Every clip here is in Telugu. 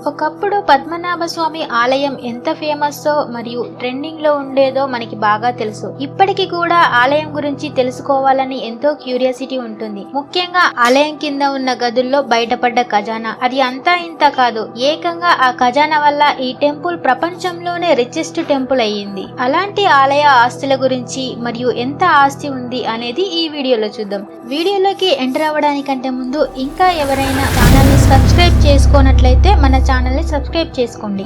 ఒకప్పుడు పద్మనాభ స్వామి ఆలయం ఎంత ఫేమస్సో మరియు ట్రెండింగ్ లో ఉండేదో మనకి బాగా తెలుసు. ఇప్పటికీ కూడా ఆలయం గురించి తెలుసుకోవాలని ఎంతో క్యూరియాసిటీ ఉంటుంది. ముఖ్యంగా ఆలయం కింద ఉన్న గదుల్లో బయటపడ్డ ఖజానా అది అంతా ఇంత కాదు. ఏకంగా ఆ ఖజానా వల్ల ఈ టెంపుల్ ప్రపంచంలోనే రిచెస్ట్ టెంపుల్ అయ్యింది. అలాంటి ఆలయ ఆస్తుల గురించి మరియు ఎంత ఆస్తి ఉంది అనేది ఈ వీడియోలో చూద్దాం. వీడియోలోకి ఎంటర్ అవ్వడానికంటే ముందు ఇంకా ఎవరైనా ఛానల్ ని సబ్స్క్రైబ్ చేసుకోనట్లయితే మన ఛానల్ ని సబ్స్క్రైబ్ చేసుకోండి.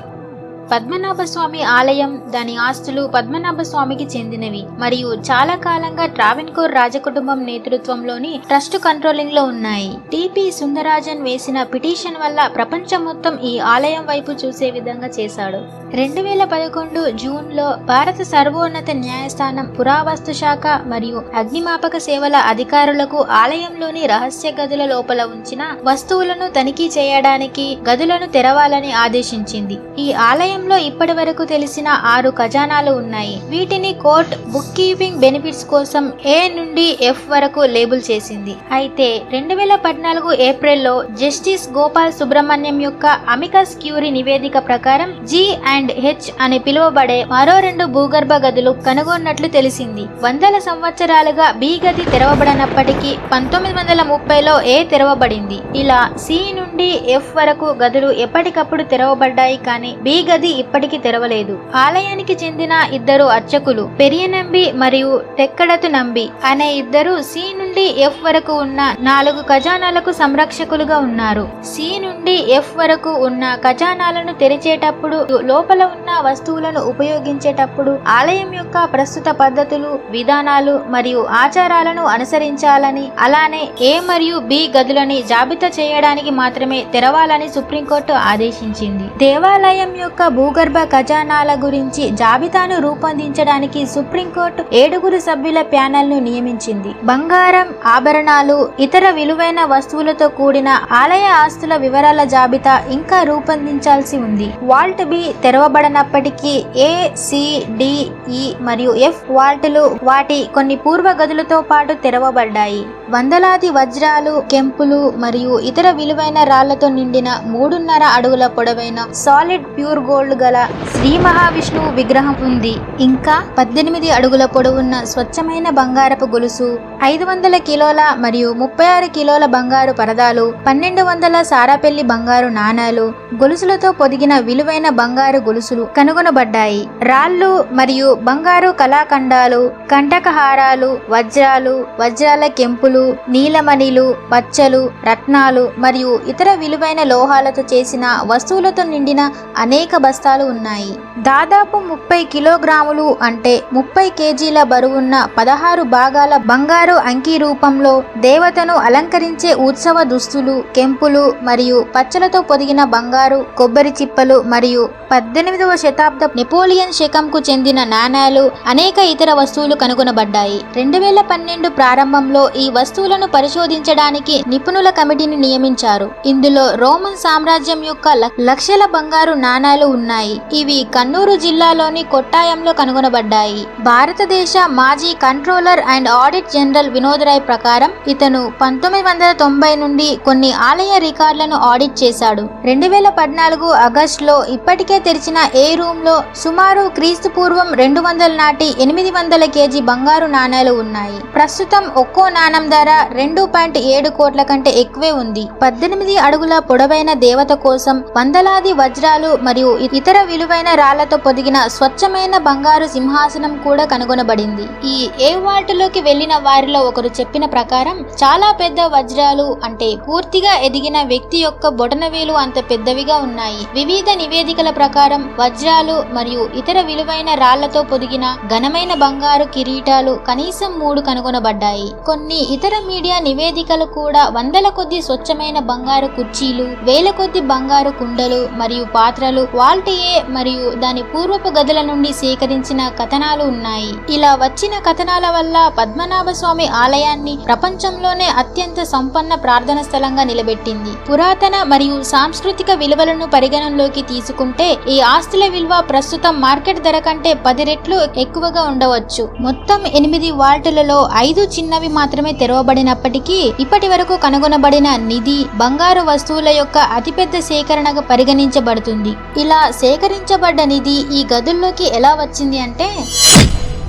పద్మనాభ స్వామి ఆలయం, దాని ఆస్తులు పద్మనాభ స్వామికి చెందినవి మరియు చాలా కాలంగా ట్రావెన్కోర్ రాజకుటుంబం నేతృత్వంలోని ట్రస్ట్ కంట్రోలింగ్ లో ఉన్నాయి. టిపి సుందరరాజన్ వేసిన పిటిషన్ వల్ల ప్రపంచం మొత్తం ఈ ఆలయం వైపు చూసే విధంగా చేశాడు. 2011 జూన్ లో భారత సర్వోన్నత న్యాయస్థానం పురావస్తు శాఖ మరియు అగ్నిమాపక సేవల అధికారులకు ఆలయంలోని రహస్య గదుల లోపల ఉంచిన వస్తువులను తనిఖీ చేయడానికి గదులను తెరవాలని ఆదేశించింది. ఈ ఆలయంలో ఇప్పటి వరకు తెలిసిన 6 ఖజానాలు ఉన్నాయి. వీటిని కోర్ట్ బుక్ కీపింగ్ బెనిఫిట్స్ కోసం ఏ నుండి ఎఫ్ వరకు లేబుల్ చేసింది. అయితే 2014 ఏప్రిల్లో జస్టిస్ గోపాల్ సుబ్రహ్మణ్యం యొక్క అమికస్ క్యూరీ నివేదిక ప్రకారం జి అండ్ హెచ్ అని పిలువబడే మరో 2 భూగర్భ గదులు కనుగొన్నట్లు తెలిసింది. వందల సంవత్సరాలుగా బి గది తెరవబడినప్పటికీ 1930లో ఏ తెరవబడింది. ఇలా సి నుండి ఎఫ్ వరకు గదులు ఎప్పటికప్పుడు తెరవబడ్డాయి, కానీ బి గది ఇప్పటికీ తెరవలేదు. ఆలయానికి చెందిన 2 అర్చకులు పెరియనంబి మరియు తెక్కడతు నంబి అనే 2 సి నుండి ఎఫ్ వరకు ఉన్న 4 ఖజానాలకు సంరక్షకులుగా ఉన్నారు. సి నుండి ఎఫ్ వరకు ఉన్న ఖజానాలను తెరిచేటప్పుడు లోపల ఉన్న వస్తువులను ఉపయోగించేటప్పుడు ఆలయం యొక్క ప్రస్తుత పద్ధతులు, విధానాలు మరియు ఆచారాలను అనుసరించాలని, అలానే ఏ మరియు బి గదులని జాబితా చేయడానికి మాత్రమే తెరవాలని సుప్రీంకోర్టు ఆదేశించింది. దేవాలయం యొక్క భూగర్భ ఖజానాల గురించి జాబితాను రూపొందించడానికి సుప్రీంకోర్టు 7 సభ్యుల ప్యానెల్ ను నియమించింది. బంగారం, ఆభరణాలు, ఇతర విలువైన వస్తువులతో కూడిన ఆలయ ఆస్తుల వివరాల జాబితా ఇంకా రూపొందించాల్సి ఉంది. వాల్ట్ బి తెరవబడనప్పటికీ ఏ, సి, డి, ఈ మరియు ఎఫ్ వాల్టులు వాటి కొన్ని పూర్వ గదులతో పాటు తెరవబడ్డాయి. వందలాది వజ్రాలు, కెంపులు మరియు ఇతర విలువైన రాళ్లతో నిండిన 3.5 అడుగుల పొడవైన సాలిడ్ ప్యూర్ గోల్డ్ గల శ్రీ మహావిష్ణువు విగ్రహం ఉంది. ఇంకా 18 అడుగుల పొడవున్న స్వచ్ఛమైన బంగారపు గొలుసు, 500 కిలోల మరియు 36 కిలోల బంగారు పరదాలు, 1200 సారాపెల్లి బంగారు నాణాలు, గొలుసులతో పొదిగిన విలువైన బంగారు గొలుసులు కనుగొనబడ్డాయి. రాళ్ళు మరియు బంగారు కళాఖండాలు, కంటకహారాలు, వజ్రాలు, వజ్రాల కెంపులు, నీలమణిలు, పచ్చలు, రత్నాలు మరియు ఇతర విలువైన లోహాలతో చేసిన వస్తువులతో నిండిన అనేక బస్తాలు ఉన్నాయి. దాదాపు 30 కిలోగ్రాములు అంటే 30 కేజీల బరువున్న 16 భాగాల బంగారు అంకీ రూపంలో దేవతను అలంకరించే ఉత్సవ దుస్తులు, కెంపులు మరియు పచ్చలతో పొదిగిన బంగారు కొబ్బరి చిప్పలు మరియు 18వ శతాబ్ద నెపోలియన్ శకంకు చెందిన నాణాలు, అనేక ఇతర వస్తువులు కనుగొనబడ్డాయి. 2012 ప్రారంభంలో ఈ వస్తువులను పరిశోధించడానికి నిపుణుల కమిటీని నియమించారు. ఇందులో రోమన్ సామ్రాజ్యం యొక్క లక్షల బంగారు నాణాలు ఉన్నాయి. ఇవి కన్నూరు జిల్లాలోని కొట్టాయంలో కనుగొనబడ్డాయి. భారతదేశ మాజీ controller and audit general Vinod Rai ప్రకారం ఇతను 1990 నుండి కొన్ని ఆలయ రికార్డులను ఆడిట్ చేశాడు. 2014 ఆగస్టులో ఇప్పటికే తెరిచిన ఏ రూమ్ లో సుమారు క్రీస్తు పూర్వం 200 నాటి 800 కేజీ బంగారు నాణాలు ఉన్నాయి. ప్రస్తుతం ఒక్కో నాణం ధర 2.7 కోట్ల కంటే ఎక్కువే ఉంది. 18 అడుగుల పొడవైన దేవత కోసం వందలాది వజ్రాలు మరియు ఇతర విలువైన రాళ్లతో పొదిగిన స్వచ్ఛమైన బంగారు సింహాసనం కూడా కనుగొనబడింది. ఈ ఏ వాటిలోకి వెళ్లిన వారిలో ఒకరు చెప్పిన ప్రకారం చాలా పెద్ద వజ్రాలు అంటే పూర్తిగా ఎదిగిన వ్యక్తి యొక్క బొటనవేలు అంత పెద్దవిగా ఉన్నాయి. వివిధ నివేదికల ప్రకారం వజ్రాలు మరియు ఇతర విలువైన రాళ్లతో పొదిగిన ఘనమైన బంగారు కిరీటాలు కనీసం 3 కనుగొనబడ్డాయి. కొన్ని ఇతర మీడియా నివేదికలు కూడా వందల కొద్ది స్వచ్ఛమైన బంగారు కుర్చీలు, వేల కొద్ది బంగారు కుండలు మరియు పాత్రలు వాల్ట్ ఏ మరియు దాని దాని పూర్వపు గదుల నుండి సేకరించిన కథనాలు ఉన్నాయి. ఇలా వచ్చిన కథనాల వల్ల పద్మనాభ స్వామి ఆలయాన్ని ప్రపంచంలోనే అత్యంత సంపన్న ప్రార్థన స్థలంగా నిలబెట్టింది. పురాతన మరియు సాంస్కృతిక విలువలను పరిగణనలోకి తీసుకుంటే ఈ ఆస్తుల విలువ ప్రస్తుతం మార్కెట్ ధర కంటే 10 రెట్లు ఎక్కువగా ఉండవచ్చు. మొత్తం 8 వాల్టులలో 5 చిన్నవి మాత్రమే తెరవబడినప్పటికీ ఇప్పటి వరకు కనుగొనబడిన నిధి బంగారు వస్తువుల యొక్క అతిపెద్ద సేకరణగా పరిగణించబడుతుంది. ఇలా సేకరించబడ్డ నిధి ఈ గదుల్లోకి ఎలా వచ్చింది అంటే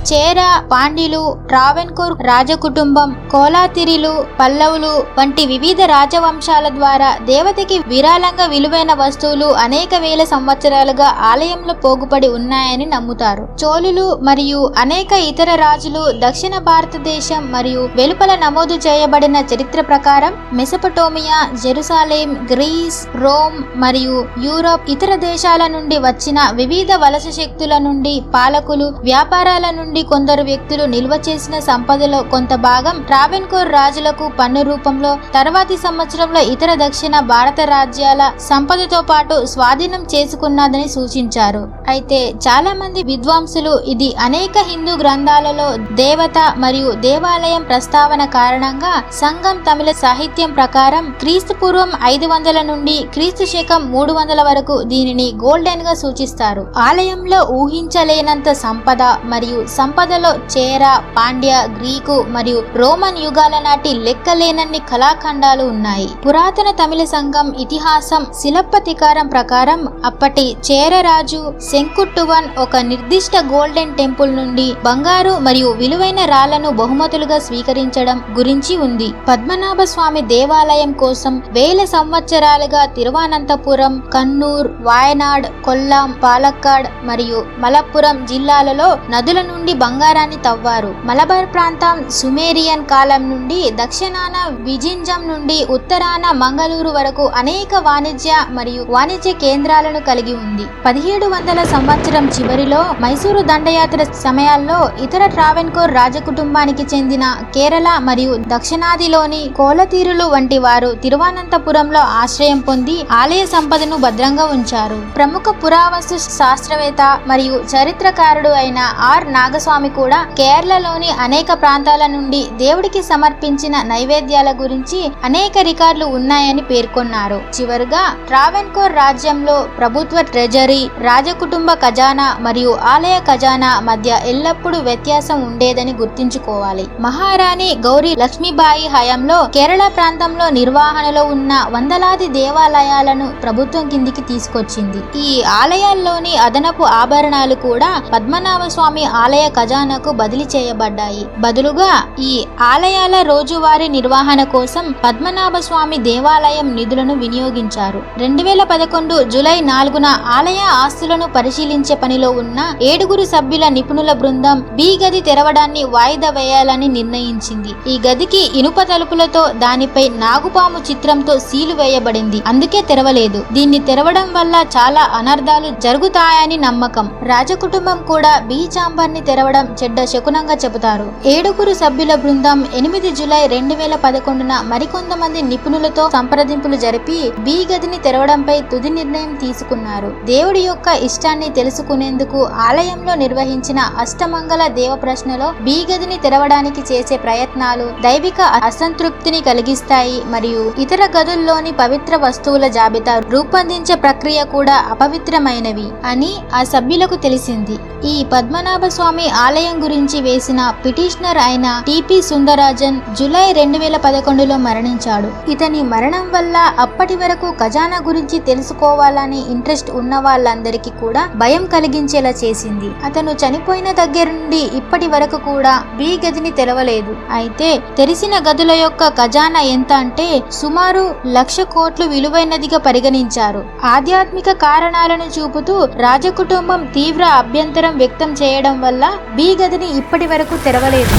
చేర, పాండ్యులు, ట్రావెన్కోర్ రాజకుటుంబం, కోలాతిరిలు, పల్లవులు వంటి వివిధ రాజవంశాల ద్వారా దేవతకి విరాళంగా విలువైన వస్తువులు అనేక వేల సంవత్సరాలుగా ఆలయంలో పోగుపడి ఉన్నాయని నమ్ముతారు. చోళులు మరియు అనేక ఇతర రాజులు దక్షిణ భారతదేశం మరియు వెలుపల నమోదు చేయబడిన చరిత్ర ప్రకారం మెసొపటోమియా, జెరూసలేం, గ్రీస్, రోమ్ మరియు యూరోప్ ఇతర దేశాల నుండి వచ్చిన వివిధ వలస శక్తుల నుండి పాలకులు, వ్యాపారాల నుండి కొందరు వ్యక్తులు నిల్వ చేసిన సంపదలో కొంత భాగం ట్రావెన్కోర్ రాజులకు పన్ను రూపంలో తర్వాతి సంవత్సరంలో ఇతర దక్షిణ భారత రాజ్యాల సంపదతో పాటు స్వాధీనం చేసుకున్నదని సూచించారు. అయితే చాలా మంది విద్వాంసులు ఇది అనేక హిందూ గ్రంథాలలో దేవత మరియు దేవాలయం ప్రస్తావన కారణంగా సంగం తమిళ సాహిత్యం ప్రకారం క్రీస్తు పూర్వం 500 నుండి క్రీస్తు శకం 300 వరకు దీనిని గోల్డెన్ గా సూచిస్తారు. ఆలయంలో ఊహించలేనంత సంపద మరియు సంపదలో చేర, పాండ్య, గ్రీకు మరియు రోమన్ యుగాల నాటి లెక్కలేనన్ని కళాఖండాలు ఉన్నాయి. పురాతన తమిళ సంఘం ఇతిహాసం శిలప్పతికారం ప్రకారం అప్పటి చేర రాజు శంకుట్టువన్ ఒక నిర్దిష్ట గోల్డెన్ టెంపుల్ నుండి బంగారు మరియు విలువైన రాళ్లను బహుమతులుగా స్వీకరించడం గురించి ఉంది. పద్మనాభ స్వామి దేవాలయం కోసం వేల సంవత్సరాలుగా తిరువనంతపురం, కన్నూర్, వాయనాడ్, కొల్లాం, పాలక్కాడ్ మరియు మలప్పురం జిల్లాలలో నదుల నుండి బంగారాన్ని తవ్వారు. మలబార్ ప్రాంతం సుమేరియన్ కాలం నుండి దక్షిణాన విజింజం నుండి ఉత్తరాన మంగళూరు వరకు అనేక వాణిజ్య కేంద్రాలను కలిగి ఉంది. 1700 సంవత్సరం చివరిలో మైసూరు దండయాత్ర సమయాల్లో ఇతర ట్రావెన్కోర్ రాజకుటుంబానికి చెందిన కేరళ మరియు దక్షిణాదిలోని కోలతీరులు వంటి వారు తిరువనంతపురంలో ఆశ్రయం పొంది ఆలయ సంపదను భద్రంగా ఉంచారు. ప్రముఖ పురావస్తు శాస్త్రవేత్త మరియు చరిత్రకారుడు అయిన ఆర్ నాగస్వామి కూడా కేరళలోని అనేక ప్రాంతాల నుండి దేవుడికి సమర్పించిన నైవేద్యాల గురించి అనేక రికార్డులు ఉన్నాయని పేర్కొన్నారు. చివరగా ట్రావెన్కోర్ రాజ్యంలో ప్రభుత్వ ట్రెజరీ, రాజకుటుంబ ఖజానా మరియు ఆలయ ఖజానా మధ్య ఎల్లప్పుడూ వ్యత్యాసం ఉండేదని గుర్తుంచుకోవాలి. మహారాణి గౌరీ లక్ష్మీబాయి హయాంలో కేరళ ప్రాంతంలో నిర్వహణలో ఉన్న వందలాది దేవాలయాలను ప్రభుత్వం కిందికి తీసుకొచ్చింది. ఈ ఆలయాల్లోని అదనపు ఆభరణాలు కూడా పద్మనాభ స్వామి ఆలయ ఖజానాకు బదిలీ చేయబడ్డాయి. బదులుగా ఈ ఆలయాల రోజువారీ నిర్వహణ కోసం పద్మనాభ స్వామి దేవాలయం నిధులను వినియోగించారు. 2011 జూలై 4న ఆలయ ఆస్తులను పరిశీలించే పనిలో ఉన్న 7 సభ్యుల నిపుణుల బృందం బి గది తెరవడాన్ని వాయిదా వేయాలని నిర్ణయించింది. ఈ గదికి ఇనుప తలుపులతో దానిపై నాగుపాము చిత్రంతో సీలు వేయబడింది. అందుకే తెరవలేదు. దీన్ని తెరవడం వల్ల చాలా అనర్థాలు జరుగుతాయని నమ్మకం. రాజకుటుంబం కూడా బి చాంబర్ ని తెరవడం చెడ్డ శకునంగా చెబుతారు. 7 సభ్యుల బృందం 8 జూలై 2011న మరికొంతమంది నిపుణులతో సంప్రదింపులు జరిపి బి గదిని తెరవడంపై తుది నిర్ణయం తీసుకున్నారు. దేవుడి యొక్క ఇష్టాన్ని తెలుసుకునేందుకు ఆలయంలో నిర్వహించిన అష్టమంగళ దేవ ప్రశ్నలో బి గదిని తెరవడానికి చేసే ప్రయత్నాలు దైవిక అసంతృప్తిని కలిగిస్తాయి మరియు ఇతర గదుల్లోని పవిత్ర వస్తువుల జాబితా రూపొందించే ప్రక్రియ కూడా అపవిత్రమైనవి అని ఆ సభ్యులకు తెలిసింది. ఈ పద్మనాభ స్వామి ఆలయం గురించి వేసిన పిటిషనర్ అయిన టిపి సుందరరాజన్ జూలై 2011లో మరణించాడు. ఇతని మరణం వల్ల అప్పటి వరకు ఖజానా గురించి తెలుసుకోవాలని ఇంట్రెస్ట్ ఉన్న వాళ్ళందరికీ కూడా భయం కలిగించేలా చేసింది. అతను చనిపోయిన దగ్గర నుండి ఇప్పటి వరకు కూడా బి గదిని తెరవలేదు. అయితే తెరిసిన గదుల యొక్క ఖజానా ఎంత అంటే సుమారు 1,00,000 కోట్లు విలువైనదిగా పరిగణించారు. ఆధ్యాత్మిక కారణాలను చూపుతూ రాజకుటుంబం తీవ్ర అభ్యంతరం వ్యక్తం చేయడం వల్ల బి గదిని ఇప్పటి వరకు తెరవలేదు.